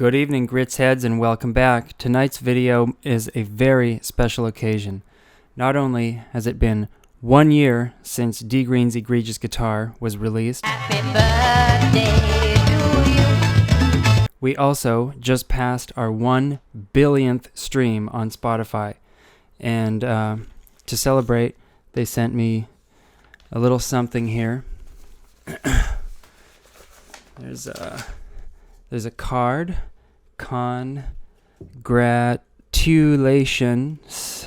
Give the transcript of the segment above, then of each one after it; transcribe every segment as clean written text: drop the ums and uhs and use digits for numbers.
Good evening, Grits Heads, and welcome back. Tonight's video is a very special occasion. Not only has it been 1 year since D Green's Egregious Guitar was released, Happy birthday to you. We also just passed our 1 billionth stream on Spotify. And to celebrate, they sent me a little something here. There's a card. Congratulations.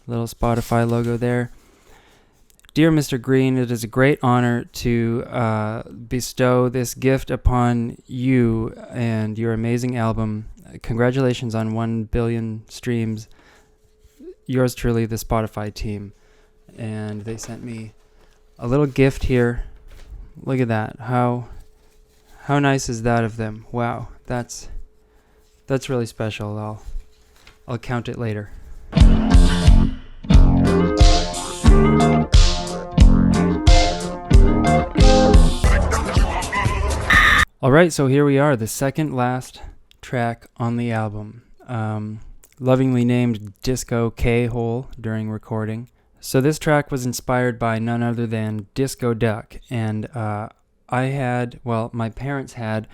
Little Spotify logo there. Dear Mr. Green, it is a great honor to bestow this gift upon you and your amazing album. Congratulations on 1 billion streams. Yours truly, the Spotify team. And they sent me a little gift here. Look at that. How nice is that of them? Wow, that's really special. I'll count it later. All right, so here we are, the second last track on the album, lovingly named Disco K-Hole during recording. So this track was inspired by none other than Disco Duck, and my parents had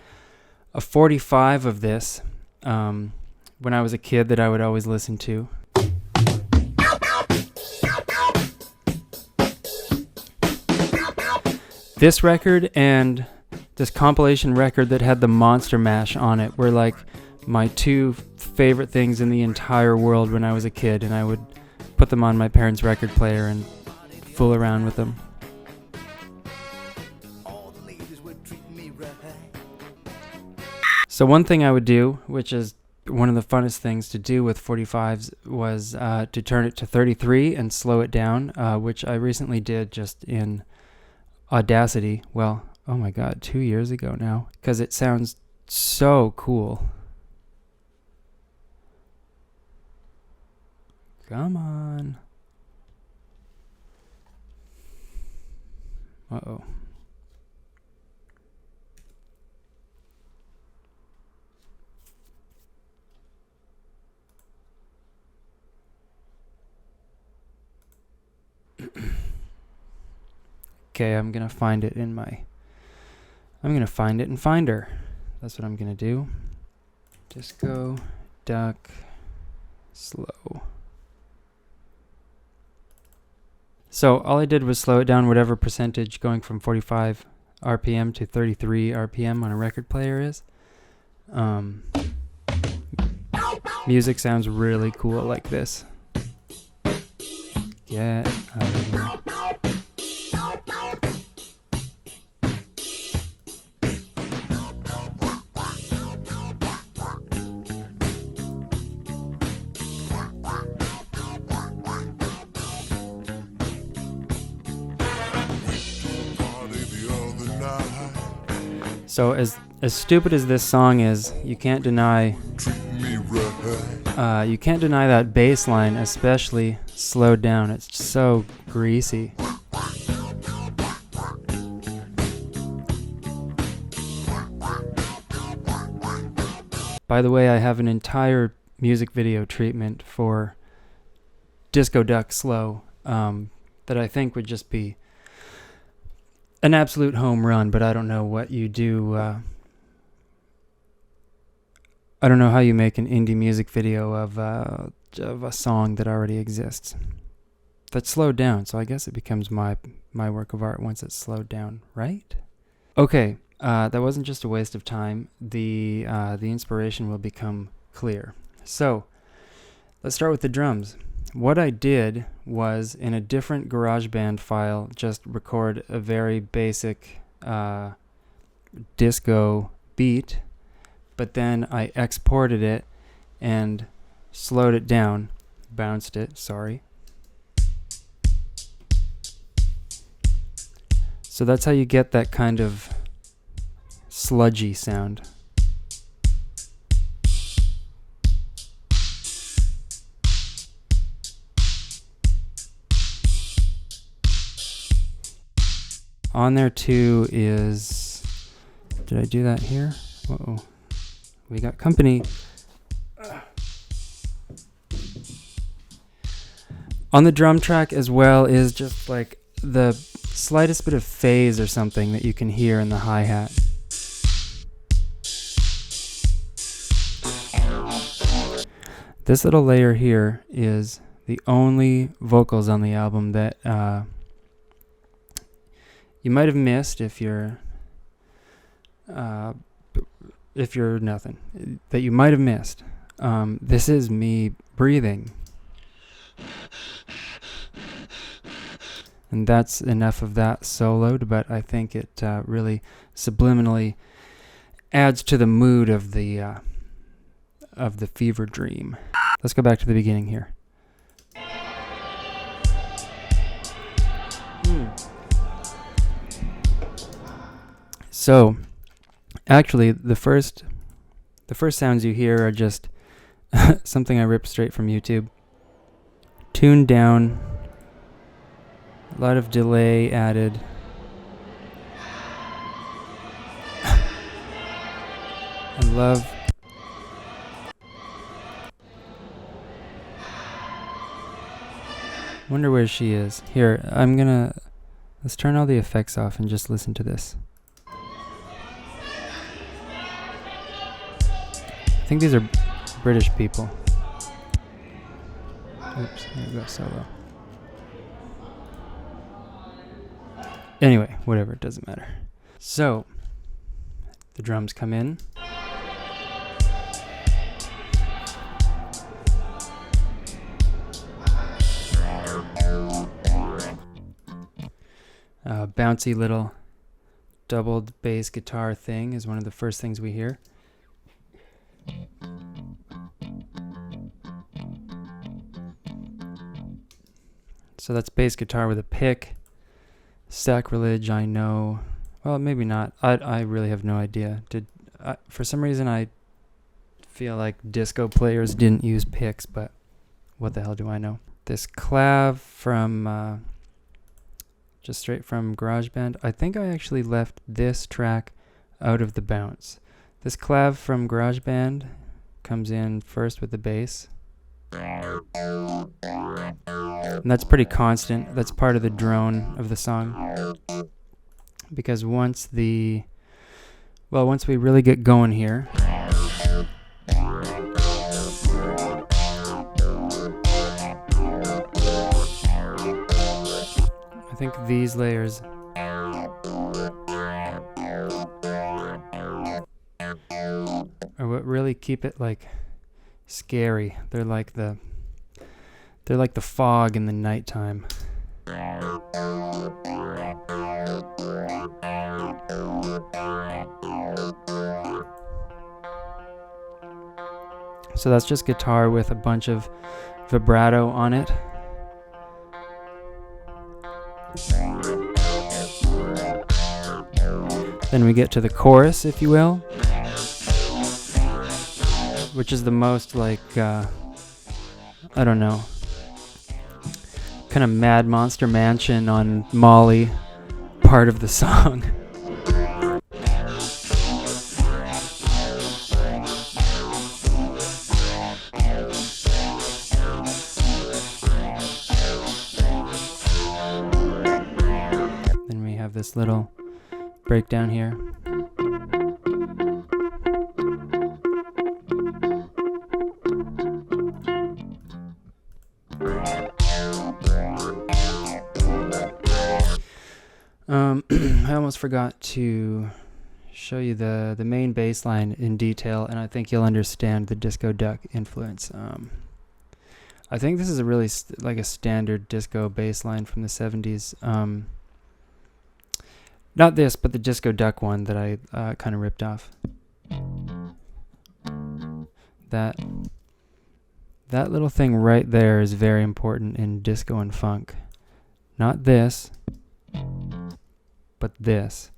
a 45 of this when I was a kid that I would always listen to. This record and this compilation record that had the Monster Mash on it were like my two favorite things in the entire world when I was a kid, and I would put them on my parents' record player and fool around with them. So one thing I would do, which is one of the funnest things to do with 45s, was to turn it to 33 and slow it down, which I recently did just in Audacity. Well, oh my god, 2 years ago now, because it sounds so cool. Come on. Uh-oh. Okay, I'm gonna find it in Finder. That's what I'm gonna do. Disco Duck slow. So all I did was slow it down whatever percentage going from 45 RPM to 33 RPM on a record player is. Music sounds really cool like this. Get out of here. So as stupid as this song is, you can't deny that bass line, especially slowed down. It's so greasy. By the way, I have an entire music video treatment for Disco Duck Slow that I think would just be an absolute home run, but I don't know what you do. I don't know how you make an indie music video of a song that already exists. That's slowed down, so I guess it becomes my work of art once it's slowed down, right? Okay, that wasn't just a waste of time. The inspiration will become clear. So, let's start with the drums. What I did was, in a different GarageBand file, just record a very basic disco beat, but then I exported it and slowed it down, bounced it, sorry. So that's how you get that kind of sludgy sound. On there too is, did I do that here? Uh-oh. We got company. On the drum track as well is just like the slightest bit of phase or something that you can hear in the hi-hat. This little layer here is the only vocals on the album that you might have missed if you're nothing. That you might have missed. This is me breathing. And that's enough of that soloed, but I think it really subliminally adds to the mood of the fever dream. Let's go back to the beginning here. So, actually, the first sounds you hear are just something I ripped straight from YouTube. Tuned down. A lot of delay added. I love. Wonder where she is. Here, let's turn all the effects off and just listen to this. I think these are British people. Oops, there we go, solo. Anyway, whatever, it doesn't matter. So, the drums come in. Bouncy little doubled bass guitar thing is one of the first things we hear. So that's bass guitar with a pick. Sacrilege, I know. Well, maybe not. I really have no idea. For some reason I feel like disco players didn't use picks, but what the hell do I know? This clav from just straight from GarageBand. I think I actually left this track out of the bounce. This clav from GarageBand comes in first with the bass. And that's pretty constant. That's part of the drone of the song. Because once we really get going here, I think these layers are what really keep it like scary. They're like the fog in the nighttime. So that's just guitar with a bunch of vibrato on it. Then we get to the chorus, if you will, which is the most like, I don't know, kind of Mad Monster Mansion on Molly part of the song. Then we have this little breakdown here. I almost forgot to show you the main bass line in detail, and I think you'll understand the Disco Duck influence. I think this is a really like a standard disco bass line from the 70s. Not this, but the Disco Duck one that I kind of ripped off. That little thing right there is very important in disco and funk. Not this, but this.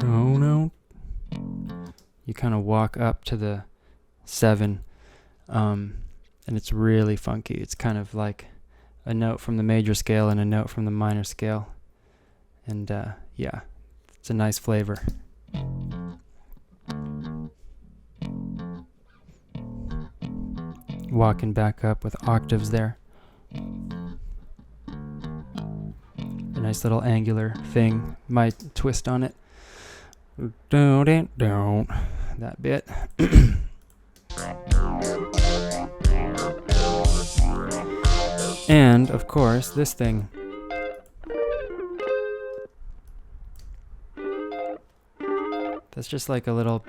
Oh no. You kind of walk up to the 7, and it's really funky. It's kind of like a note from the major scale and a note from the minor scale. And yeah, it's a nice flavor. walking back up with octaves there. A nice little angular thing, my twist on it. That bit. And, of course, this thing. That's just like a little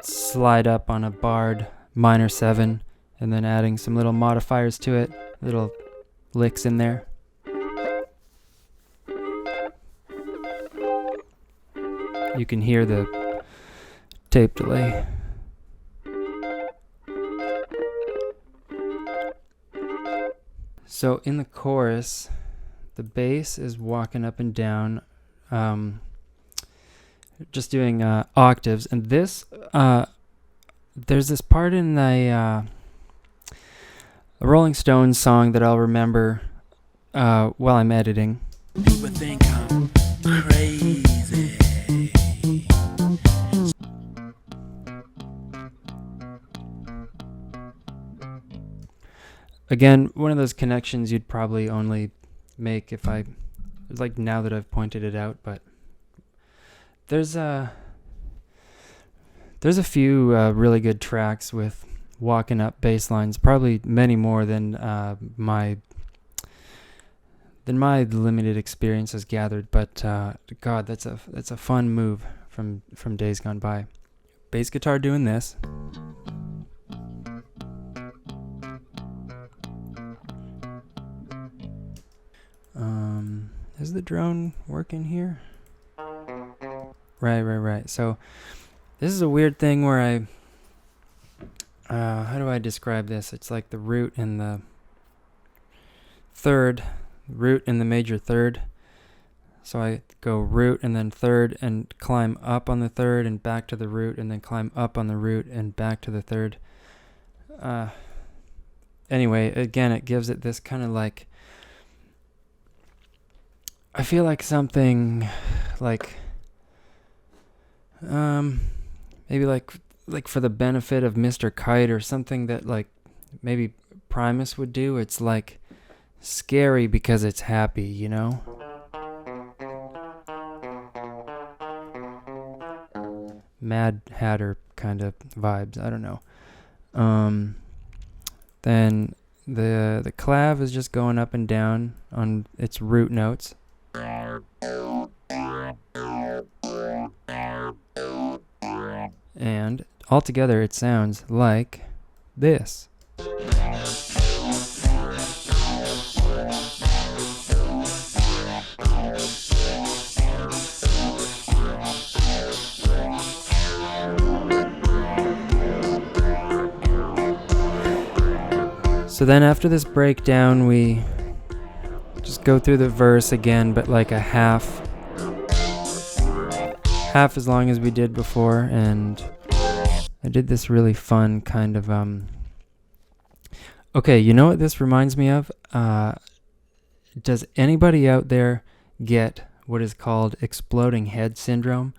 slide up on a barred minor 7, and then adding some little modifiers to it, little licks in there. You can hear the tape delay. So in the chorus, the bass is walking up and down, just doing octaves, and this there's this part in a Rolling Stones song that I'll remember while I'm editing. People think I'm crazy. Again, one of those connections you'd probably only make if I, like now that I've pointed it out, but there's a few really good tracks with walking up bass lines, probably many more than my limited experience has gathered, but God, that's a fun move from days gone by. Bass guitar doing this. Is the drone working here? Right. So this is a weird thing where I how do I describe this? It's like the root in the third, root in the major third. So I go root and then third and climb up on the third and back to the root and then climb up on the root and back to the third. Anyway, again, it gives it this kind of like, I feel like something like maybe like for the benefit of Mr. Kite or something that like maybe Primus would do. It's like scary because it's happy, you know? Mad Hatter kind of vibes, I don't know. Then the clav is just going up and down on its root notes. And altogether it sounds like this. So then after this breakdown, we just go through the verse again, but like a half as long as we did before, and I did this really fun kind of okay, you know what this reminds me of? Does anybody out there get what is called exploding head syndrome?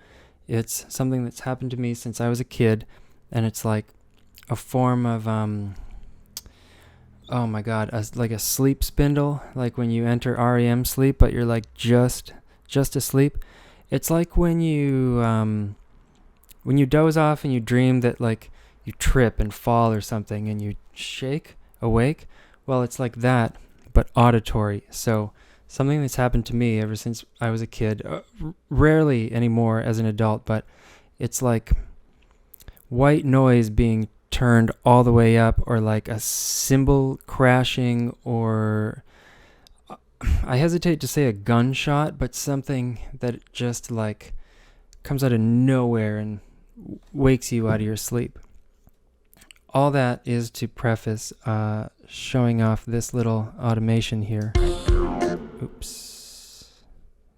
It's something that's happened to me since I was a kid, and it's like a form of oh my God, like a sleep spindle, like when you enter REM sleep, but you're like just asleep. It's like when you doze off and you dream that like you trip and fall or something and you shake awake. Well, it's like that, but auditory. So something that's happened to me ever since I was a kid, rarely anymore as an adult, but it's like white noise being turned all the way up, or like a cymbal crashing, or I hesitate to say a gunshot, but something that just like comes out of nowhere and wakes you out of your sleep. All that is to preface showing off this little automation here. Oops.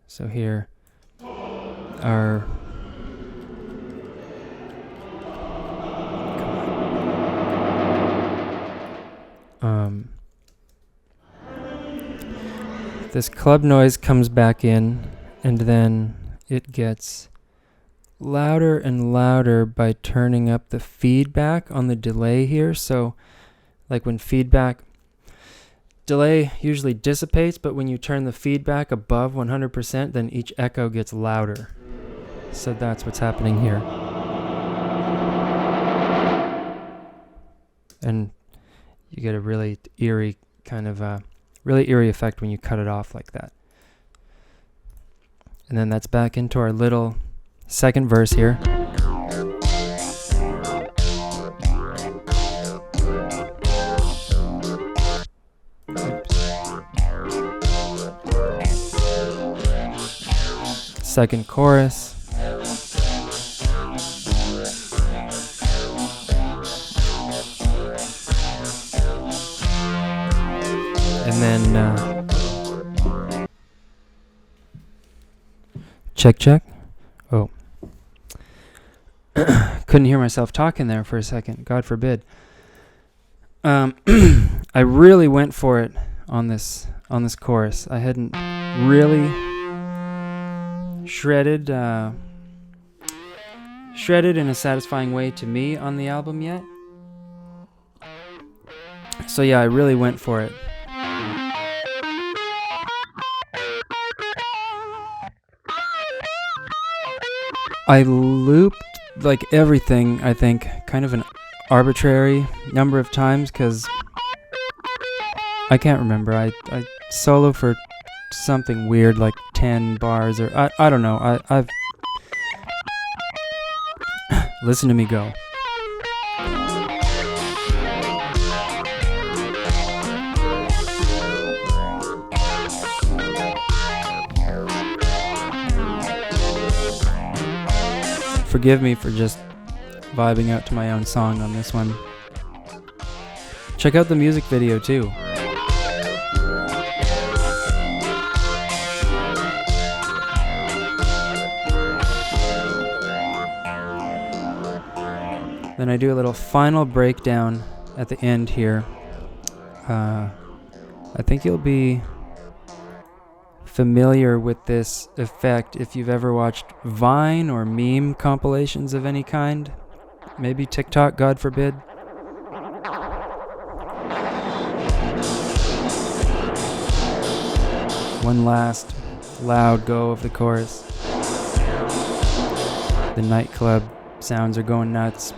So here are this club noise comes back in, and then it gets louder and louder by turning up the feedback on the delay here. So like when delay usually dissipates, but when you turn the feedback above 100%, then each echo gets louder. So that's what's happening here. And you get a really eerie kind of really eerie effect when you cut it off like that. And then that's back into our little second verse here. Second chorus. And then check. Oh. Couldn't hear myself talking there for a second. God forbid. I really went for it on this chorus. I hadn't really shredded in a satisfying way to me on the album yet. So yeah, I really went for it. I looped like everything, I think, kind of an arbitrary number of times because I can't remember. I solo for something weird like 10 bars or I don't know. I've listen to me go. Forgive me for just vibing out to my own song on this one. Check out the music video too. Then I do a little final breakdown at the end here. I think you'll be familiar with this effect if you've ever watched Vine or meme compilations of any kind. Maybe TikTok, God forbid. One last loud go of the chorus. The nightclub sounds are going nuts.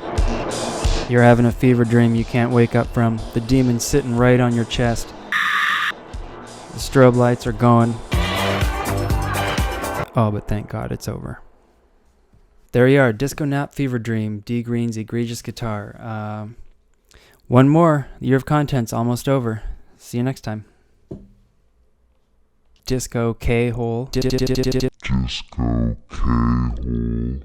You're having a fever dream you can't wake up from. The demon's sitting right on your chest. The strobe lights are going. Oh, but thank God it's over. There you are, Disco Nap Fever Dream, D Green's egregious guitar. One more, Year of Content's almost over. See you next time. Disco K-hole. Disco K-hole.